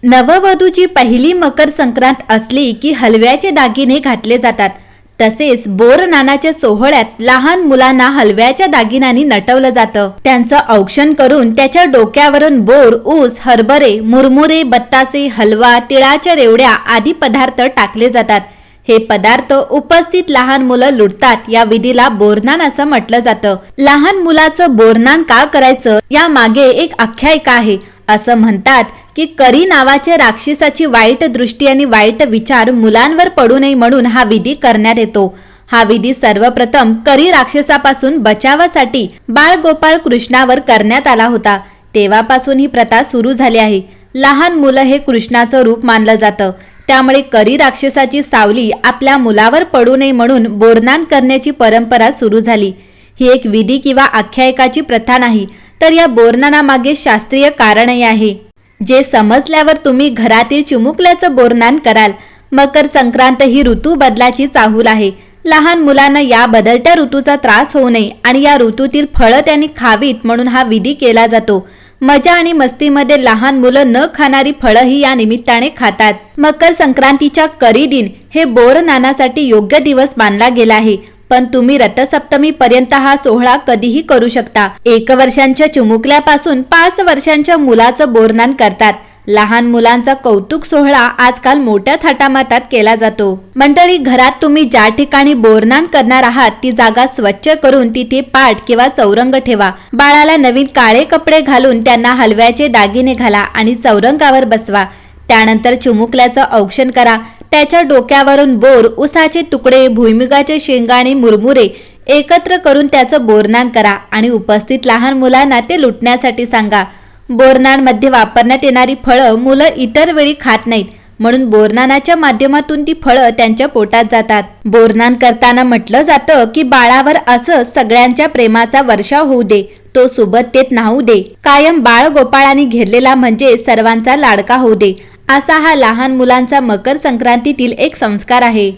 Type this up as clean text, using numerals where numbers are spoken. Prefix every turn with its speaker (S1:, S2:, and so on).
S1: नववधूची पहिली मकर संक्रांत असली की हलव्याचे दागिने घातले जातात। तसेच बोरनानाच्या सोहळ्यात लहान मुलांना हलव्याच्या दागिन्यांनी नटवलं जातं। त्यांचं औक्षण करून त्याच्या डोक्यावरून बोर, ऊस, हरभरे, मुरमुरे, बत्तासे, हलवा, तिळाच्या रेवड्या आदी पदार्थ टाकले जातात। हे पदार्थ उपस्थित लहान मुलं लुटतात। या विधीला बोरनान असं म्हटलं जातं। लहान मुलाचं बोरनान का करायचं या मागे एक आख्यायिका आहे। असं म्हणतात की करी नावाच्या राक्षसाची वाईट दृष्टी आणि वाईट विचार मुलांवर पडू नये म्हणून हा विधी करण्यात येतो। हा विधी सर्वप्रथम करी राक्षसापासून बचावासाठी बाळ गोपाळ कृष्णावर करण्यात आला होता। तेव्हापासून ही प्रथा सुरू झाली आहे। लहान मुलं हे कृष्णाचं रूप मानलं जातं। त्यामुळे करी राक्षसाची सावली आपल्या मुलावर पडू नये म्हणून बोरनान करण्याची परंपरा सुरू झाली। ही एक विधी किंवा आख्यायिकाची प्रथा नाही, तर या बोरनानामागे शास्त्रीय कारणही आहे, जे समजल्यावर तुम्ही घरातील चिमुकल्याचं बोरनान कराल। मकर संक्रांत ही ऋतू बदलाची चाहूल आहे। लहान मुलांना या बदलत्या ऋतूचा त्रास होऊ नये आणि या ऋतूतील फळं त्यांनी खावीत म्हणून हा विधी केला जातो। मजा आणि मस्तीमध्ये लहान मुलं न खाणारी फळंही या निमित्ताने खातात। मकर संक्रांतीच्या करी दिन हे बोरनानासाठी योग्य दिवस मानला गेला आहे। पण तुम्ही रथसप्तमी पर्यंत हा सोहळा कधीही करू शकता। 1 वर्षांच्या चिमुकल्यापासून 5 वर्षांच्या मुलाचं बोरनान करतात। लहान मुलांचा कौतुक सोहळा आजकाल मोठ्या थाटामाटात केला जातो। मंडळी, घरात तुम्ही ज्या ठिकाणी बोरनान करणार आहात ती जागा स्वच्छ करून तिथे पाट किंवा चौरंग ठेवा। बाळाला नवीन काळे कपडे घालून त्यांना हलव्याचे दागिने घाला आणि चौरंगावर बसवा। त्यानंतर चिमुकल्याचं औक्षण करा। त्याच्या डोक्यावरून बोर, उसाचे तुकडे, भुईमुगाचे शेंगा आणि मुरमुरे एकत्र करून त्याचं बोरनान करा आणि उपस्थित लहान मुलांना ते लुटण्यासाठी सांगा। बोरनानमध्ये वापरण्यात येणारी फळं मुलं इतर वेळी खात नाहीत, म्हणून बोरनानाच्या माध्यमातून ती फळं त्यांच्या पोटात जातात। बोरनान करताना म्हटलं जातं की बाळावर असं सगळ्यांच्या प्रेमाचा वर्षाव होऊ दे, तो सुबत्तेत न्हाऊ दे, कायम बाळ गोपाळाने घेरलेला म्हणजे सर्वांचा लाडका होऊ दे, असा हा लहान मुलांचा मकर संक्रांतीतील एक संस्कार आहे।